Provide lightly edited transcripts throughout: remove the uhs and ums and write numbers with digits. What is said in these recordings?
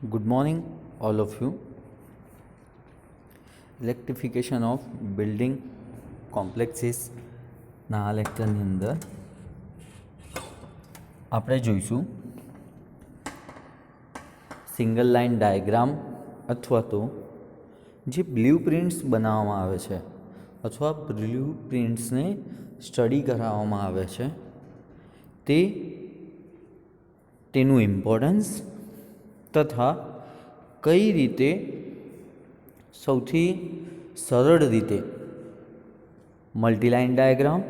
Good morning, all of you. Electrification of building complexes ના આ લેક્ચરની અંદર આપણે જોઈશું સિંગલ લાઇન ડાયાગ્રામ અથવા તો જે બ્લુ પ્રિન્ટ્સ બનાવવામાં આવે છે અથવા બ્લુ પ્રિન્ટ્સને સ્ટડી કરાવવામાં આવે છે તેનું ઇમ્પોર્ટન્સ તથા કઈ રીતે સૌથી સરળ રીતે મલ્ટીલાઇન ડાયાગ્રામ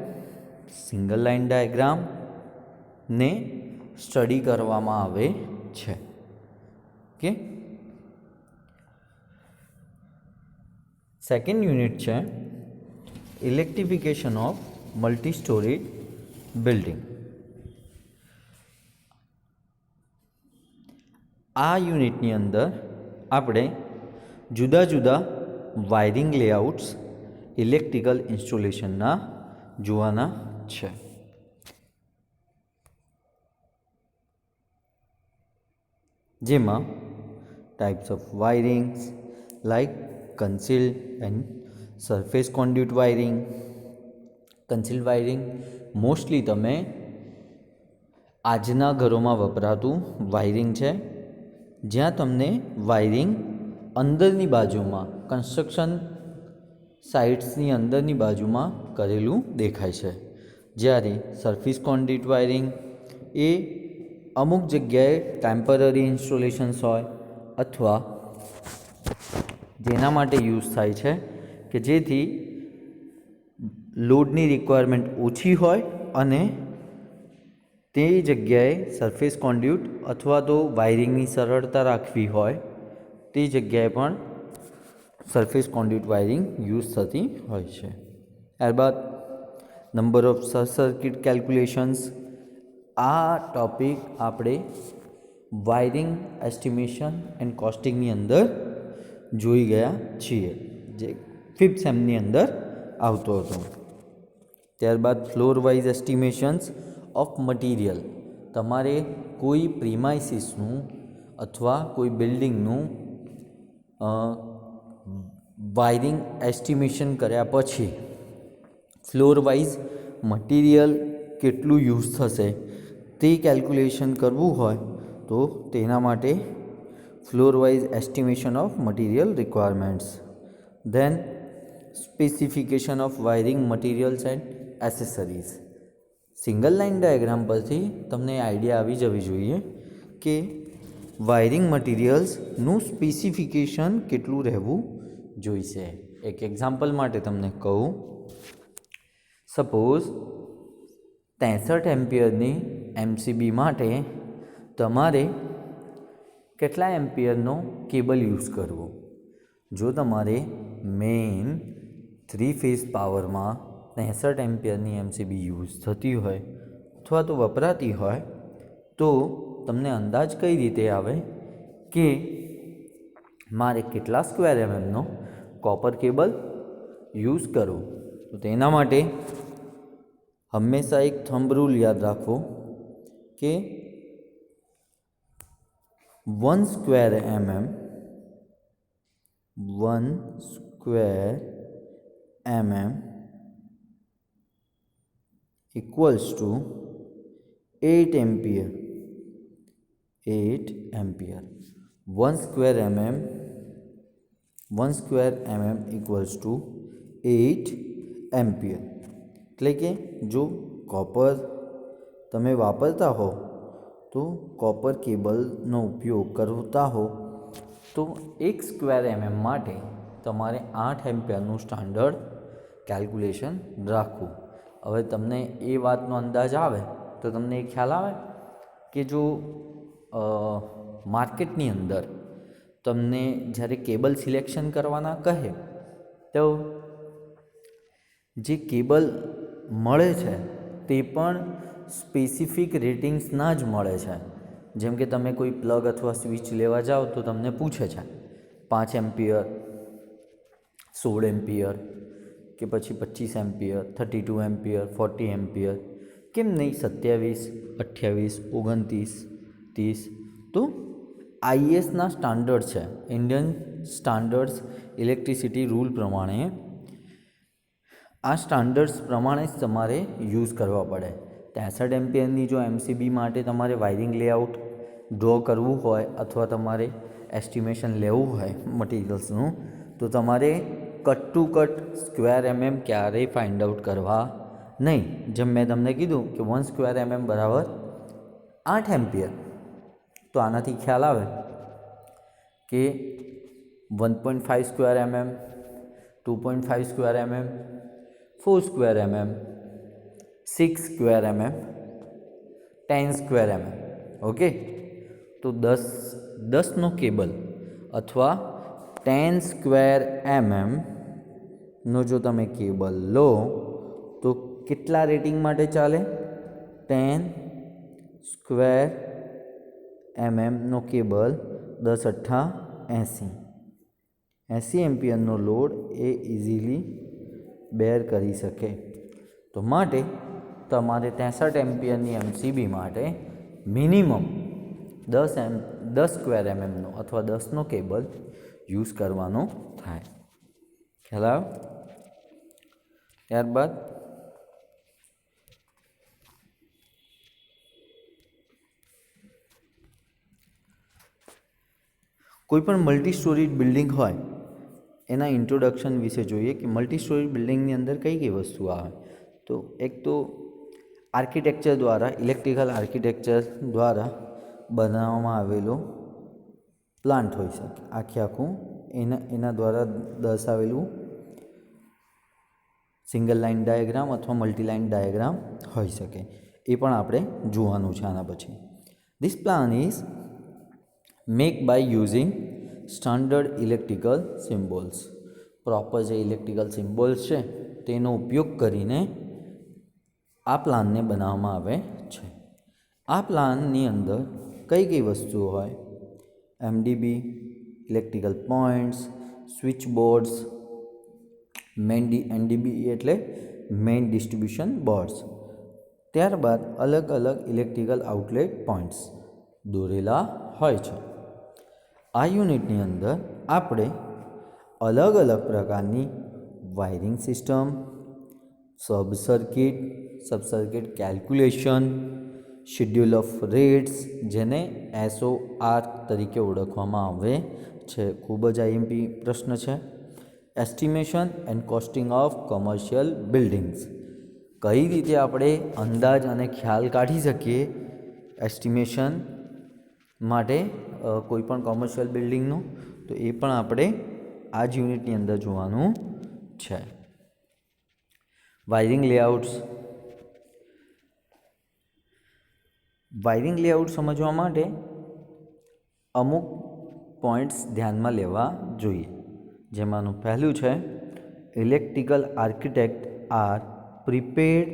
સિંગલ લાઇન ડાયાગ્રામને સ્ટડી કરવામાં આવે છે. ઓકે, સેકન્ડ યુનિટ છે electrification of multi storage building. આ યુનિટની અંદર આપણે જુદા જુદા વાયરિંગ લેઆઉટ્સ ઇલેક્ટ્રિકલ ઇન્સ્ટોલેશનના જોવાના છે. જેમાં types of wirings like concealed and surface conduit wiring. Concealed wiring mostly તમે આજના ઘરોમાં વપરાતું વાયરિંગ છે, જ્યાં તમને વાયરિંગ અંદરની બાજુમાં કન્સ્ટ્રક્શન સાઇટ્સની અંદરની બાજુમાં કરેલું દેખાય છે. જ્યારે સરફેસ કોન્ડ્યુટ વાયરિંગ એ અમુક જગ્યાએ ટેમ્પરરી ઇન્સ્ટોલેશન્સ હોય અથવા જેના માટે યુઝ થાય છે કે જેથી લોડની રિક્વાયરમેન્ટ ઓછી હોય અને તે જગ્યાએ સરફેસ કોન્ડ્યુટ અથવા તો વાયરિંગની સરળતા રાખવી હોય તે જગ્યાએ પણ સરફેસ કોન્ડ્યુટ વાયરિંગ યુઝ થતી હોય છે. ત્યારબાદ નંબર ઓફ સર્કિટ કેલ્ક્યુલેશન્સ. આ ટૉપિક આપણે વાયરિંગ એસ્ટિમેશન એન્ડ કોસ્ટિંગની અંદર જોઈ ગયા છીએ, જે 5th સેમની અંદર આવતો હતો. ત્યારબાદ ફ્લોર વાઇઝ એસ્ટિમેશન્સ ઓફ મટીરિયલ. તમારે કોઈ પ્રીમાઇસીસનું અથવા કોઈ બિલ્ડિંગનું વાયરિંગ એસ્ટિમેશન કર્યા પછી ફ્લોર વાઇઝ મટીરિયલ કેટલું યુઝ થશે તે કેલ્ક્યુલેશન કરવું હોય તો તેના માટે floor wise estimation of material requirements. Then specification of wiring materials and accessories. Single line diagram પરથી તમને આઈડિયા આવી જવી જોઈએ કે વાયરિંગ મટીરિયલ્સનું સ્પેસિફિકેશન કેટલું રહેવું જોઈશે. એક એક્ઝામ્પલ માટે તમને કહું, સપોઝ 63 એમ્પિયરની એમસીબી માટે તમારે કેટલા એમ્પિયરનો કેબલ યુઝ કરવો. જો તમારે મેઇન 3 ફેઝ પાવરમાં 63 એમ્પિયરની એમસીબી યુઝ થતી હોય અથવા તો વપરાતી હોય તો તમને અંદાજ કઈ રીતે આવે કે મારે કેટલા સ્ક્વેર એમએમનો કોપર કેબલ યુઝ કરવો. તો તેના માટે હંમેશા એક થંબ રૂલ યાદ રાખવો કે 1 square mm equals to 8 ampere. 1 square mm equals to 8 ampere. એટલે કે જો કોપર તમે વાપરતા હો તો કોપર કેબલનો ઉપયોગ કરતા હો તો 1 સ્ક્વેર એમએમ માટે તમારે 8 એમ્પિયરનું સ્ટાન્ડર્ડ કેલ્ક્યુલેશન રાખવું. હવે તમને એ વાતનો અંદાજ આવે તો તમને એ ખ્યાલ આવે કે જો માર્કેટની અંદર તમને જ્યારે કેબલ સિલેક્શન કરવાના કહે તો જે કેબલ મળે છે તે પણ સ્પેસિફિક રેટિંગ્સના જ મળે છે. જેમ કે તમે કોઈ પ્લગ અથવા સ્વિચ લેવા જાઓ તો તમને પૂછે છે 5 એમ્પિયર, 16 એમ્પિયર કે પછી 25 એમ્પિયર, 32 એમ્પિયર, 40 એમ્પિયર, કેમ નહીં 27, 28, 29, 30. તો આઈએસના સ્ટાન્ડર્ડ છે, ઇન્ડિયન સ્ટાન્ડર્ડ્સ ઇલેક્ટ્રિસિટી રૂલ પ્રમાણે આ સ્ટાન્ડર્ડ્સ પ્રમાણે જ તમારે યુઝ કરવા પડે. 63 એમ્પિયરની જો એમસીબી માટે તમારે વાયરિંગ લેઆઉટ ડ્રો કરવું હોય અથવા તમારે એસ્ટિમેશન લેવું હોય મટીરિયલ્સનું, તો તમારે કટ ટુ કટ સ્ક્વેર ક્યારેય ફાઇન્ડ આઉટ કરવા નહીં. જેમ મેં તમને કીધું કે 1 સ્ક્વેર બરાબર 8 એમ્પિયર, તો આનાથી ખ્યાલ આવે કે 1.5 square 2.5 square 4 square 6 square 10 square okay. તો 10નો કેબલ અથવા 10 સ્ક્વેર નો જો તમે કેબલ લો તો કેટલા રેટિંગ માટે ચાલે? 10 સ્ક્વેર નો કેબલ 10 × 80, 80 એમ્પિયરનો લોડ એ ઇઝીલી બેર કરી શકે. તો માટે તમારે 63 એમ્પિયરની એમસીબી માટે મિનિમમ 10 સ્ક્વેર નો અથવા 10નો કેબલ યુઝ કરવાનો થાય. ખ્યાલ આવ્યો? ત્યારબાદ કોઈ પણ મલ્ટી સ્ટોરીડ બિલ્ડિંગ હોય એના ઇન્ટ્રોડક્શન વિશે જોઈએ કે મલ્ટી સ્ટોરીડ બિલ્ડિંગની અંદર કઈ કઈ વસ્તુ આવે. તો એક તો આર્કિટેક્ચર દ્વારા, ઇલેક્ટ્રિકલ આર્કિટેક્ચર દ્વારા બનાવવામાં આવેલો પ્લાન્ટ હોઈ શકે, આખું એના દ્વારા દર્શાવેલું સિંગલ લાઇન ડાયાગ્રામ અથવા મલ્ટી લાઇન ડાયાગ્રામ હોઈ શકે. એ પણ આપણે જોવાનું છે આના પછી. This plan is make by using standard electrical symbols. Proper જે ઇલેક્ટ્રિકલ સિમ્બોલ્સ છે તેનો ઉપયોગ કરીને આ પ્લાનને બનાવવામાં આવે છે. આ પ્લાનની અંદર કઈ કઈ વસ્તુઓ હોય? MDB, electrical points, switch boards, NDB એટલે મેઇન ડિસ્ટ્રીબ્યુશન બોર્ડ્સ. ત્યારબાદ અલગ અલગ ઇલેક્ટ્રિકલ આઉટલેટ પોઈન્ટ્સ દોરેલા હોય છે. આ યુનિટની અંદર આપણે અલગ અલગ પ્રકારની wiring system, sub circuit calculation, schedule of rates જેને SOR તરીકે ઓળખવામાં આવે છે, ખૂબ જ આઈએમપી પ્રશ્ન છે. Estimation and costing of commercial buildings, કઈ રીતે આપણે અંદાજ અને ખ્યાલ કાઢી શકીએ એસ્ટિમેશન માટે કોઈ પણ કોમર્શિયલ બિલ્ડિંગનું, તો એ પણ આપણે આ જ યુનિટની અંદર જોવાનું છે. વાયરિંગ લેઆઉટ સમજવા માટે અમુક પોઈન્ટ્સ ધ્યાનમાં લેવા જોઈએ. જેમાંનું પહેલું છે electrical architect are prepared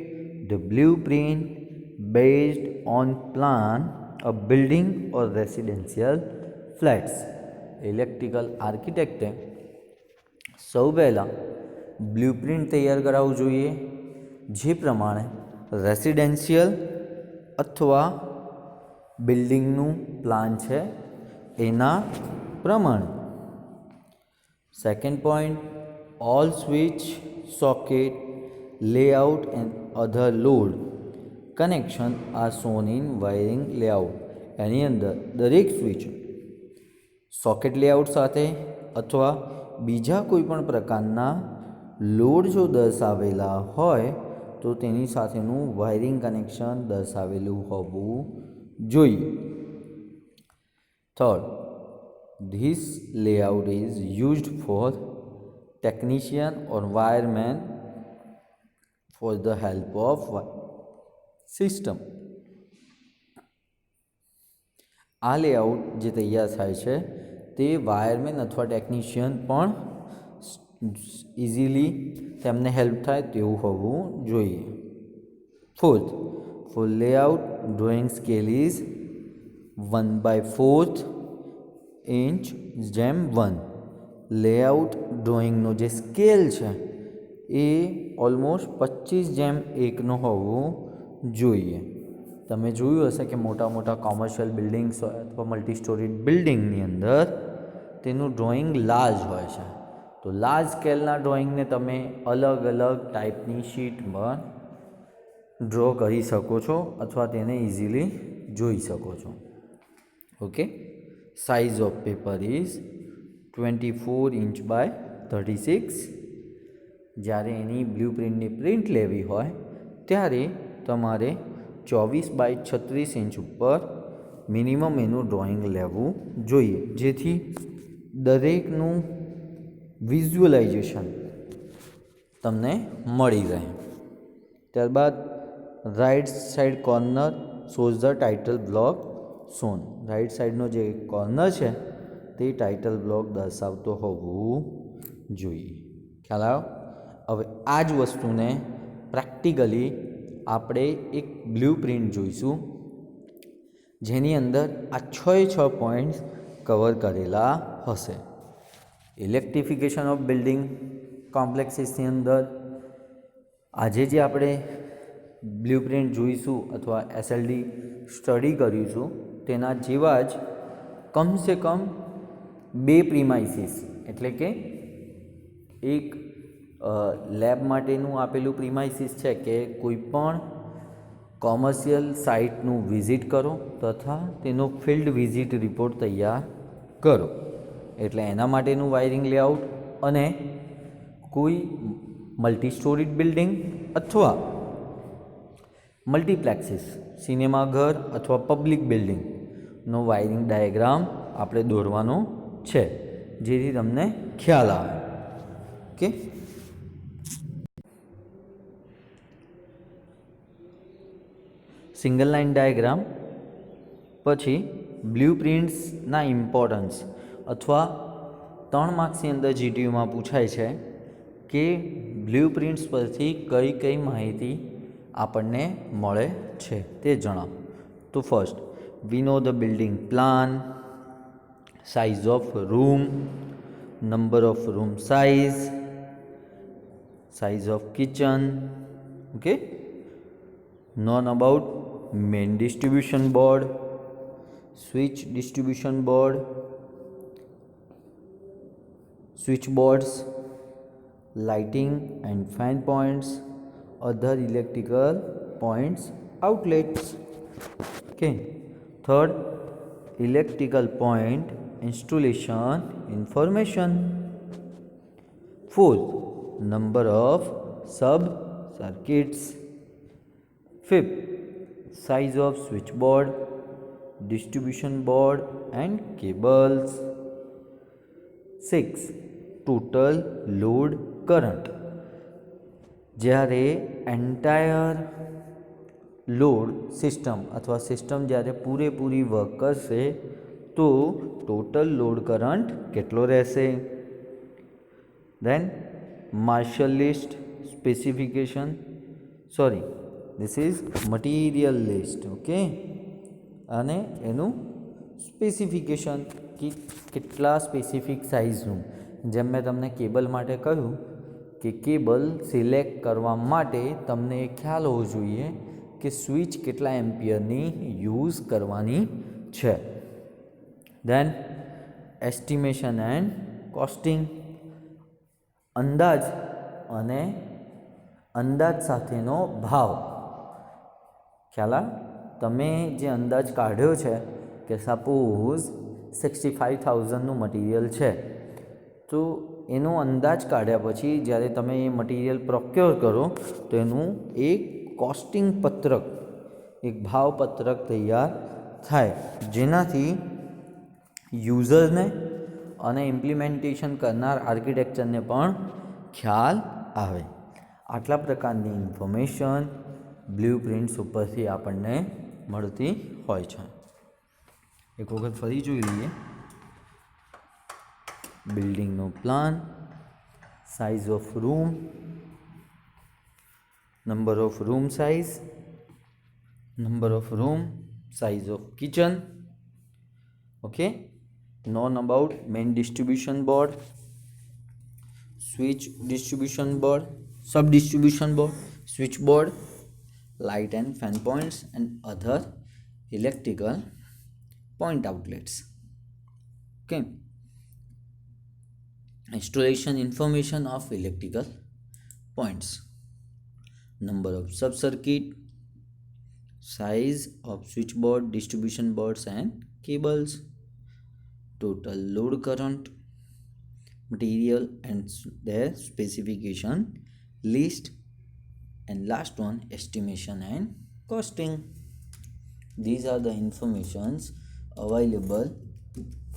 the blueprint based on plan a building or residential flats. Electrical આર્કિટેક્ટે સૌ પહેલાં બ્લુપ્રિન્ટ તૈયાર કરાવવું જોઈએ, જે પ્રમાણે રેસિડેન્શિયલ અથવા બિલ્ડિંગનું પ્લાન છે એના પ્રમાણે. Second point, all switch, socket, layout and other load connection are shown in wiring layout. એની અંદર દરેક સ્વિચ સોકેટ લેઆઉટ સાથે અથવા બીજા કોઈ પણ પ્રકારના લોડ જો દર્શાવેલા હોય તો તેની સાથેનું વાયરિંગ કનેક્શન દર્શાવેલું હોવું જોઈએ. Third, this layout is used four technician or wireman for the help of system. આ લેઆઉટ જે તૈયાર થાય છે તે વાયરમેન અથવા ટેકનિશિયન પણ ઇઝીલી તેમને હેલ્પ થાય તેવું હોવું જોઈએ. Fourth, for layout drawing scale is 1/4 inch જેમ 1. લેઆઉટ ડ્રોઈંગનો જે સ્કેલ છે એ ઓલમોસ્ટ 25:1 હોવું જોઈએ. તમે જોયું હશે કે મોટા મોટા કોમર્શિયલ બિલ્ડિંગ્સ હોય અથવા મલ્ટી સ્ટોરી બિલ્ડિંગની અંદર તેનું ડ્રોઈંગ લાર્જ હોય છે. તો લાર્જ સ્કેલના ડ્રોઈંગને તમે અલગ અલગ ટાઈપની શીટમાં ડ્રો કરી શકો છો અથવા તેને ઇઝીલી જોઈ શકો છો. Okay, size of paper is 24 inch by 36. જ્યારે એની બ્લુ પ્રિન્ટની પ્રિન્ટ લેવી હોય ત્યારે તમારે 24 બાય 36 ઇંચ ઉપર મિનિમમ એનું ડ્રોઈંગ લેવું જોઈએ, જેથી દરેકનું વિઝ્યુઅલાઇઝેશન તમને મળી રહે. ત્યારબાદ right side corner shows the title block shown. Right સાઈડનો જે કોર્નર છે તે ટાઇટલ બ્લોક દર્શાવતો હોવું જોઈએ. ખ્યાલ આવ્યો? હવે આ જ વસ્તુને પ્રેક્ટિકલી આપણે એક બ્લુ પ્રિન્ટ જોઈશું જેની અંદર આ 6 પોઈન્ટ્સ કવર કરેલા હશે. ઇલેક્ટ્રિફિકેશન ઓફ બિલ્ડિંગ કોમ્પ્લેક્સીસની અંદર આજે જે આપણે બ્લુ પ્રિન્ટ જોઈશું અથવા એસએલડી સ્ટડી કરીશું તેના જેવા જ કમસે કમ 2 પ્રીમાઇસીસ, એટલે કે એક લેબ માટેનું આપેલું પ્રીમાઇસીસ છે કે કોઈ પણ કોમર્શિયલ સાઇટનું વિઝિટ કરો તથા તેનો ફિલ્ડ વિઝિટ રિપોર્ટ તૈયાર કરો. એટલે એના માટેનું વાયરિંગ લેઆઉટ અને કોઈ મલ્ટી સ્ટોરીડ બિલ્ડિંગ અથવા મલ્ટીપ્લેક્સીસ, સિનેમાઘર અથવા પબ્લિક બિલ્ડિંગનો વાયરિંગ ડાયાગ્રામ આપણે દોરવાનો છે, જેથી તમને ખ્યાલ આવે. Okay, single line diagram. પછી બ્લુ પ્રિન્ટ્સના ઇમ્પોર્ટન્સ અથવા 3 માર્ક્સની અંદર જીટીયુમાં પૂછાય છે કે બ્લુ પ્રિન્ટ્સ પરથી કઈ કઈ માહિતી આપણને મળે છે તે જણાવો. તો first, we know the building plan, size of room, number of room size, size of kitchen. Okay, known about main distribution board, switch distribution board, switchboards, lighting and fan points, other electrical points, outlets. Okay, third, electrical point installation information. Fourth, number of sub circuits. Fifth, size of switchboard, distribution board and cables. Sixth, total load current. જ્યારે entire load system અથવા system જ્યારે પૂરેપૂરી work કરશે તો total load current કેટલો રહેશે. Then material list specification, sorry this is material list. Okay, અને એનું સ્પેસિફિકેશન કે કેટલા સ્પેસિફિક સાઇઝનું. જેમ મેં તમને કેબલ માટે કહ્યું કે કેબલ સિલેક્ટ કરવા માટે તમને એ ખ્યાલ હોવો જોઈએ કે સ્વિચ કેટલા એમ્પિયરની યુઝ કરવાની છે. દેન એસ્ટિમેશન એન્ડ કોસ્ટિંગ, અંદાજ અને અંદાજ સાથેનો ભાવ. ખ્યાલ તમે જે અંદાજ કાઢ્યો છે કે સપોઝ 65,000નું મટીરિયલ છે, તો એનો અંદાજ કાઢ્યા પછી જ્યારે તમે એ મટીરિયલ પ્રોક્યોર કરો તો એનું એક કોસ્ટિંગ પત્રક, એક ભાવપત્રક તૈયાર થાય, જેનાથી યુઝરને અને ઇમ્પ્લિમેન્ટેશન કરનાર આર્કિટેક્ચરને પણ ખ્યાલ આવે. આટલા પ્રકારની ઇન્ફોર્મેશન બ્લુ પ્રિન્ટ્સ ઉપરથી આપણને મળતી હોય છે. એક વખત ફરી જોઈ લઈએ. બિલ્ડિંગનો plan, size of room, number of room size, number of room, size of kitchen. Okay, known about main distribution board, switch distribution board, sub distribution board, switchboard, light and fan points and other electrical point outlets. Okay. Installation information of electrical points: number of sub-circuit, size of switchboard, distribution boards and cables, total load current, material and their specification list, and last one, estimation and costing. These are the informations available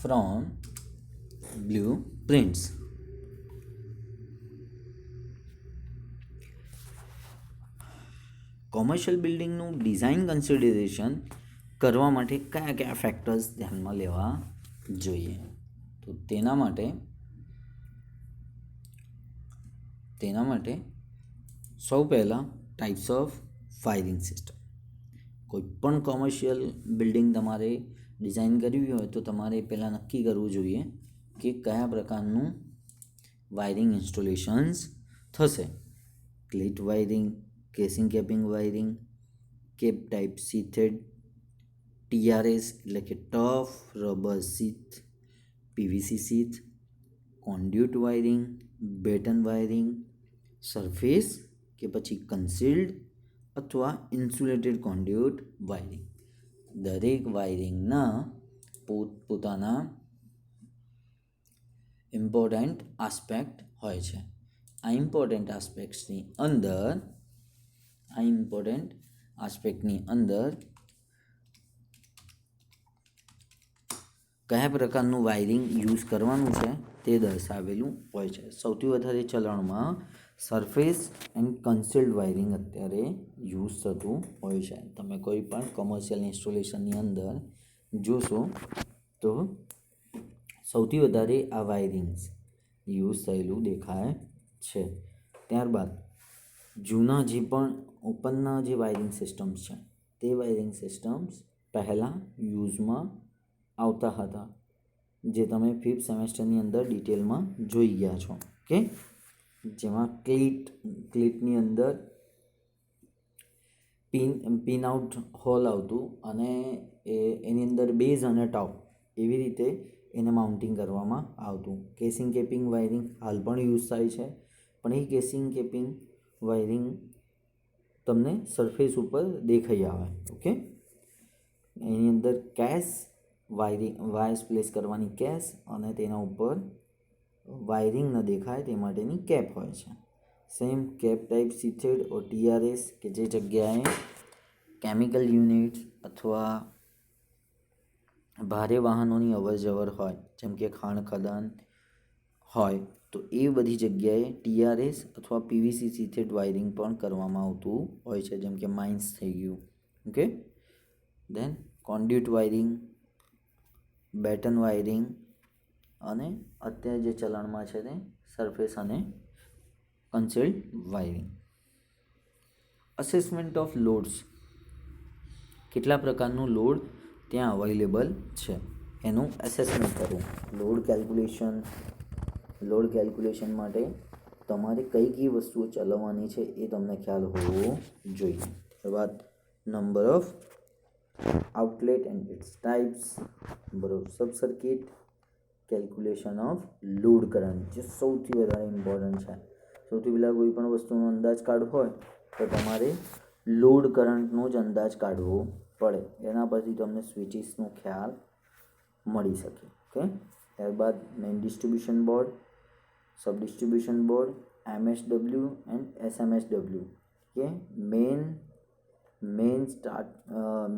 from blueprints. Commercial બિલ્ડિંગનું design consideration કરવા માટે કયા કયા factors ધ્યાનમાં લેવા જોઈએ? તો તેના માટે સૌ પહેલાં ટાઈપ્સ ઓફ વાયરિંગ સિસ્ટમ. કોઈ પણ કોમર્શિયલ બિલ્ડિંગ તમારે ડિઝાઇન કરવી હોય તો તમારે પહેલાં નક્કી કરવું જોઈએ કે કયા પ્રકારનું વાયરિંગ ઇન્સ્ટોલેશન્સ થશે. Cleat wiring, casing capping wiring, cap type sheathed, TRS એટલે કે tough rubber sheath, PVC sheath, conduit wiring, batten wiring, surface કે પછી કન્સીલ્ડ અથવા ઇન્સ્યુલેટેડ કોન્ડ્યુટ વાયરિંગ. દરેક વાયરિંગના પોતપોતાના ઇમ્પોર્ટન્ટ આસ્પેક્ટ હોય છે. આ ઇમ્પોર્ટન્ટ આસ્પેક્ટની અંદર કયા પ્રકારનું વાયરિંગ યુઝ કરવાનું છે તે દર્શાવેલું હોય છે. સૌથી વધારે ચલણમાં સરફેસ એન્ડ કન્સીલ્ડ વાયરિંગ અત્યારે યુઝ થતું હોય છે. તમે કોઈ પણ કોમર્શિયલ ઇન્સ્ટોલેશનની અંદર જોશો તો સૌથી વધારે આ વાયરિંગ્સ યુઝ થયેલું દેખાય છે. ત્યારબાદ જૂના જે પણ ઓપનના જે વાયરિંગ સિસ્ટમ્સ છે તે વાયરિંગ સિસ્ટમ્સ પહેલાં યુઝમાં આવતા હતા, જે તમે 5th સેમેસ્ટરની અંદર ડિટેલમાં જોઈ ગયા છો. ઓકે, જેમાં ક્લિટની અંદર પિન આઉટ હોલ આવતું અને એની અંદર બેઝ અને ટોપ એવી રીતે એને માઉન્ટિંગ કરવામાં આવતું. કેસિંગ કેપિંગ વાયરિંગ હાલ પણ યુઝ થાય છે, પણ એ કેસિંગ કેપિંગ વાયરિંગ તમને સરફેસ ઉપર દેખાઈ આવે. ઓકે, એની અંદર વાયર્સ પ્લેસ કરવાની કેસ અને તેના ઉપર વાયરિંગ ન દેખાય તે માટેની કેપ હોય છે. સેમ કેપ ટાઈપ સીથેડ ઓર TRS કે જે જગ્યાએ કેમિકલ યુનિટ્સ અથવા ભારે વાહનોની અવરજવર હોય, જેમ કે ખાણ ખદાન હોય, તો એ બધી જગ્યાએ TRS અથવા PVC સીથેડ વાયરિંગ પણ કરવામાં આવતું હોય છે, જેમ કે માઇન્સ થઈ ગયું. ઓકે, દેન કોન્ડ્યુટ વાયરિંગ, બેટન વાયરિંગ અને અત્યારે જે ચલણમાં છે તે સરફેસ અને કન્સીલ્ડ વાયરિંગ. અસેસમેન્ટ ઓફ લોડ્સ, કેટલા પ્રકારનું લોડ ત્યાં અવેલેબલ છે એનું એસેસમેન્ટ કરવું. લોડ કેલ્ક્યુલેશન માટે તમારે કઈ વસ્તુઓ ચલાવવાની છે એ તમને ખ્યાલ હોવો જોઈએ. ત્યારબાદ number of outlet and its types, number of sub circuit, calculation of load current, જે સૌથી વધારે ઇમ્પોર્ટન્ટ છે. સૌથી પહેલાં કોઈ પણ વસ્તુનો અંદાજ કાઢવો હોય તો તમારે લોડ કરંટનો જ અંદાજ કાઢવો પડે, એના પરથી તમને સ્વિચિસનો ખ્યાલ મળી શકે. ઓકે, ત્યારબાદ main distribution board, sub distribution board, MSW and SMSW. કે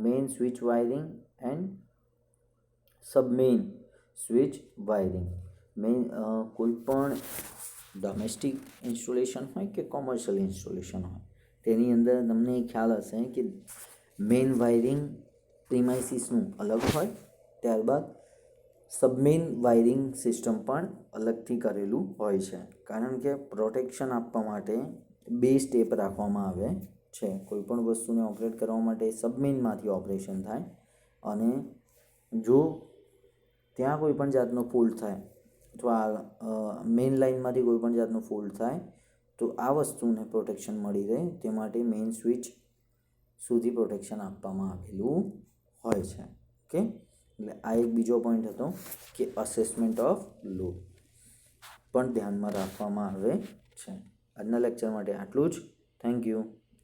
main switch wiring and sub main switch wiring. કોઈ પણ ડોમેસ્ટિક ઇન્સ્ટોલેશન હોય કે કોમર્શિયલ ઇન્સ્ટોલેશન હોય, તેની અંદર તમને ખ્યાલ હશે કે મેઇન વાયરિંગ પ્રિમાઇસીસનું અલગ હોય, ત્યારબાદ સબમેઇન વાયરિંગ સિસ્ટમ પણ અલગથી કરેલું હોય છે. કારણ કે પ્રોટેક્શન આપવા માટે 2 સ્ટેપ રાખવામાં આવે છે. કોઈપણ વસ્તુને ઓપરેટ કરવા માટે સબમેઇનમાંથી ઓપરેશન થાય, અને જો ત્યાં કોઈ પણ જાતનો ફોલ્ટ થાય અથવા મેઇન લાઇનમાંથી કોઈ પણ જાતનો ફોલ્ટ થાય તો આ વસ્તુને પ્રોટેક્શન મળી રહે તે માટે મેઇન સ્વિચ સુધી પ્રોટેક્શન આપવામાં આવેલું હોય છે. ઓકે, એટલે આ એક બીજો પોઈન્ટ હતો કે અસેસમેન્ટ ઓફ લોડ પણ ધ્યાનમાં રાખવામાં આવે છે. આજના લેક્ચર માટે આટલું જ. Thank you.